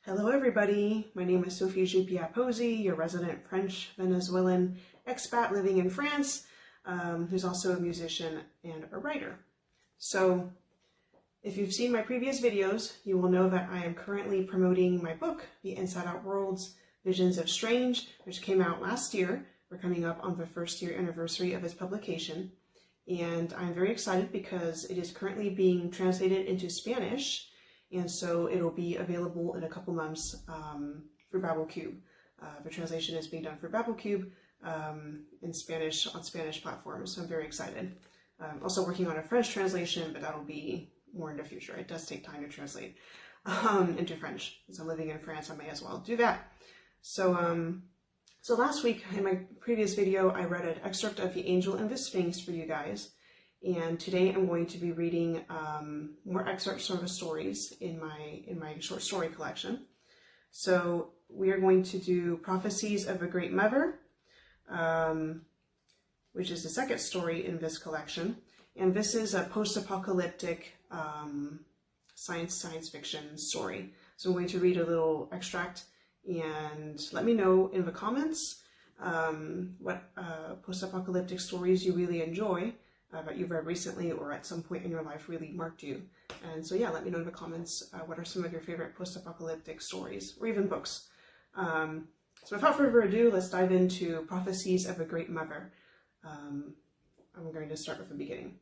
Hello everybody, my name is Sophie Juppia-Posey, your resident French Venezuelan expat living in France, who's also a musician and a writer. So if you've seen my previous videos, you will know that I am currently promoting my book, The Inside Out Worlds, Visions of Strange, which came out last year. We're coming up on the first year anniversary of its publication. And I'm very excited because it is currently being translated into Spanish. And so it'll be available in a couple months for BabbleCube. The translation is being done for BabbleCube in Spanish on Spanish platforms, so I'm very excited. Also working on a French translation, but that'll be more in the future. It does take time to translate into French. Since I'm living in France, I may as well do that. So, so last week in my previous video, I read an excerpt of The Angel and the Sphinx for you guys. And today I'm going to be reading more excerpts from the stories in my short story collection. So we are going to do Prophecies of a Great Mother, which is the second story in this collection. And this is a post-apocalyptic science fiction story. So I'm going to read a little extract and let me know in the comments what post-apocalyptic stories you really enjoy. That you've read recently or at some point in your life really marked you. And so yeah, let me know in the comments what are some of your favorite post-apocalyptic stories or even books. So without further ado, let's dive into Prophecies of a Great Mother. I'm going to start with the beginning.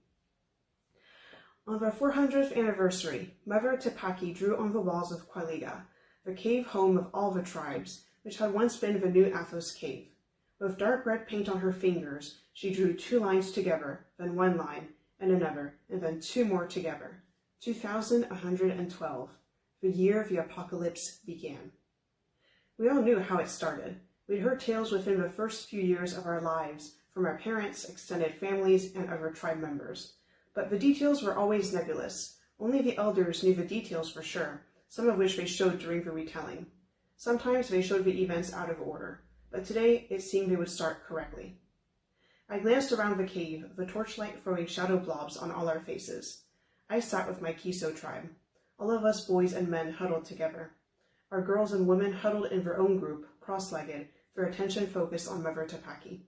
On the 400th anniversary, Mother Tepaki drew on the walls of Qualiga, the cave home of all the tribes, which had once been the New Athos cave. With dark red paint on her fingers, she drew 2 lines together, then 1 line, and another, and then 2 more together. 2112, the year the apocalypse began. We all knew how it started. We'd heard tales within the first few years of our lives from our parents, extended families, and other tribe members. But the details were always nebulous. Only the elders knew the details for sure, some of which they showed during the retelling. Sometimes they showed the events out of order. But today, it seemed they would start correctly. I glanced around the cave, the torchlight throwing shadow blobs on all our faces. I sat with my Kiso tribe. All of us boys and men huddled together. Our girls and women huddled in their own group, cross-legged, their attention focused on Mother Tepaki.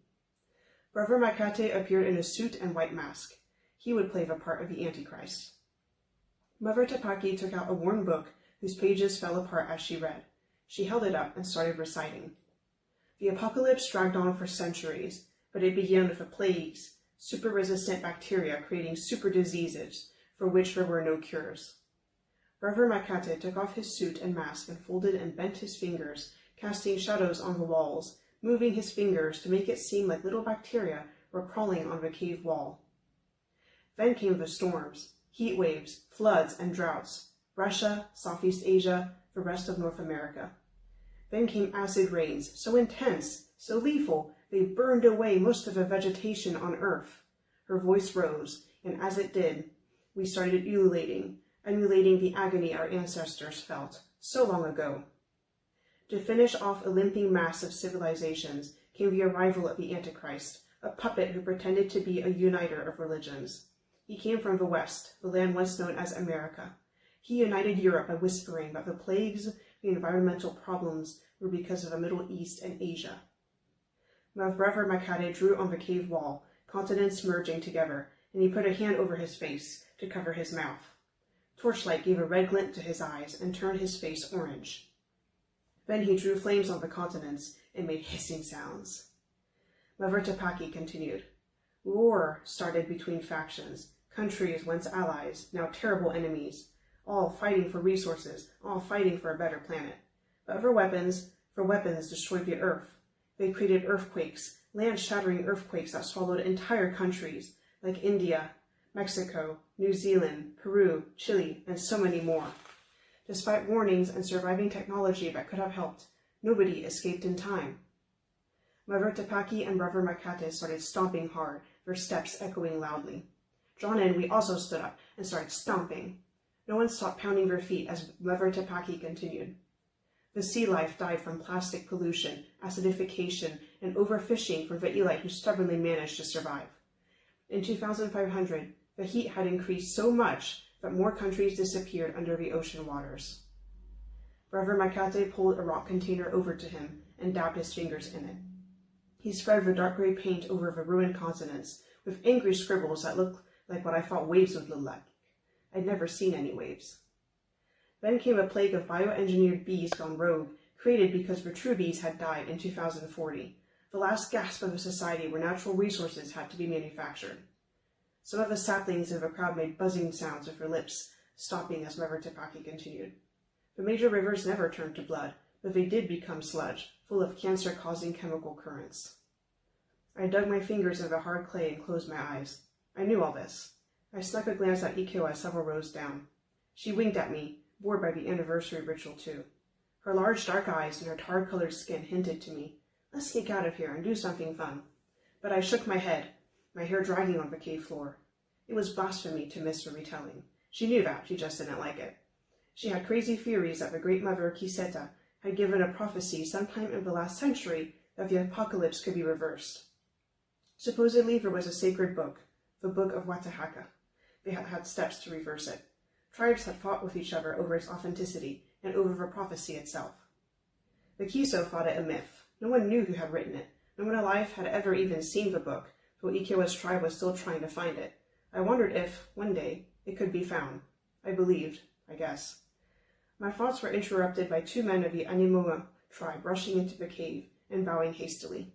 Brother Makate appeared in a suit and white mask. He would play the part of the Antichrist. Mother Tepaki took out a worn book whose pages fell apart as she read. She held it up and started reciting. The apocalypse dragged on for centuries, but it began with the plagues, super-resistant bacteria creating super diseases for which there were no cures. Brother Makate took off his suit and mask and folded and bent his fingers, casting shadows on the walls, moving his fingers to make it seem like little bacteria were crawling on the cave wall. Then came the storms, heat waves, floods, and droughts. Russia, Southeast Asia, the rest of North America. Then came acid rains, so intense, so lethal, they burned away most of the vegetation on Earth. Her voice rose, and as it did, we started emulating the agony our ancestors felt so long ago. To finish off a limping mass of civilizations came the arrival of the Antichrist, a puppet who pretended to be a uniter of religions. He came from the West, the land once known as America. He united Europe by whispering that the plagues, the environmental problems were because of the Middle East and Asia. My brother Makate drew on the cave wall, continents merging together, and he put a hand over his face to cover his mouth. Torchlight gave a red glint to his eyes and turned his face orange. Then he drew flames on the continents and made hissing sounds. Mother Tepaki continued. War started between factions, countries once allies, now terrible enemies, all fighting for resources, all fighting for a better planet. But for weapons destroyed the earth. They created earthquakes, land-shattering earthquakes that swallowed entire countries, like India, Mexico, New Zealand, Peru, Chile, and so many more. Despite warnings and surviving technology that could have helped, nobody escaped in time. Mother Tepaki and Brother Makate started stomping hard, their steps echoing loudly. Drawn in, we also stood up and started stomping. No one stopped pounding their feet as Mother Tepaki continued. The sea life died from plastic pollution, acidification, and overfishing from the elite who stubbornly managed to survive. In 2500, the heat had increased so much that more countries disappeared under the ocean waters. Brother Makate pulled a rock container over to him and dabbed his fingers in it. He spread the dark gray paint over the ruined consonants with angry scribbles that looked like what I thought waves would look like. I'd never seen any waves. Then came a plague of bioengineered bees gone rogue, created because the true bees had died in 2040, the last gasp of a society where natural resources had to be manufactured. Some of the saplings of the crowd made buzzing sounds with their lips, stopping as Mevertepaki continued. The major rivers never turned to blood, but they did become sludge, full of cancer-causing chemical currents. I dug my fingers into the hard clay and closed my eyes. I knew all this. I snuck a glance at Ikyo several rows down. She winked at me, bored by the anniversary ritual too. Her large dark eyes and her tar-colored skin hinted to me, let's sneak out of here and do something fun. But I shook my head, my hair dragging on the cave floor. It was blasphemy to miss her retelling. She knew that, she just didn't like it. She had crazy theories that the great mother Kiseta had given a prophecy sometime in the last century that the apocalypse could be reversed. Supposedly there was a sacred book, the Book of Watahaka. They had had steps to reverse it. Tribes had fought with each other over its authenticity and over the prophecy itself. The Kiso thought it a myth. No one knew who had written it. No one alive had ever even seen the book, though Ikyo's tribe was still trying to find it. I wondered if, one day, it could be found. I believed, I guess. My thoughts were interrupted by 2 men of the Animua tribe rushing into the cave and bowing hastily.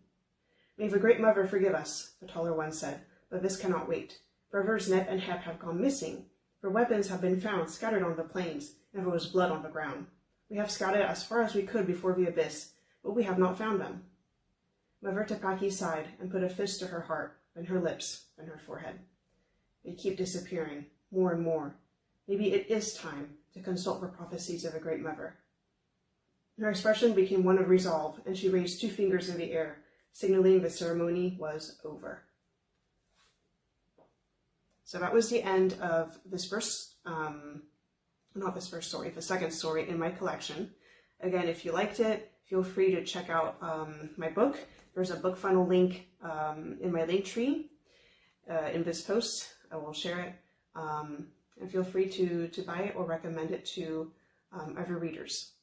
May the Great Mother forgive us, the taller one said, but this cannot wait. Brothers Nep and Hep have gone missing. Their weapons have been found scattered on the plains, and there was blood on the ground. We have scouted as far as we could before the abyss, but we have not found them. Mevertepaki sighed and put a fist to her heart, then her lips, then her forehead. They keep disappearing, more and more. Maybe it is time to consult the prophecies of the Great Mother. Her expression became one of resolve, and she raised 2 fingers in the air, signaling the ceremony was over. So that was the end of this first, the second story in my collection. Again, if you liked it, feel free to check out my book. There's a book funnel link in my link tree in this post. I will share it. And feel free to buy it or recommend it to other readers.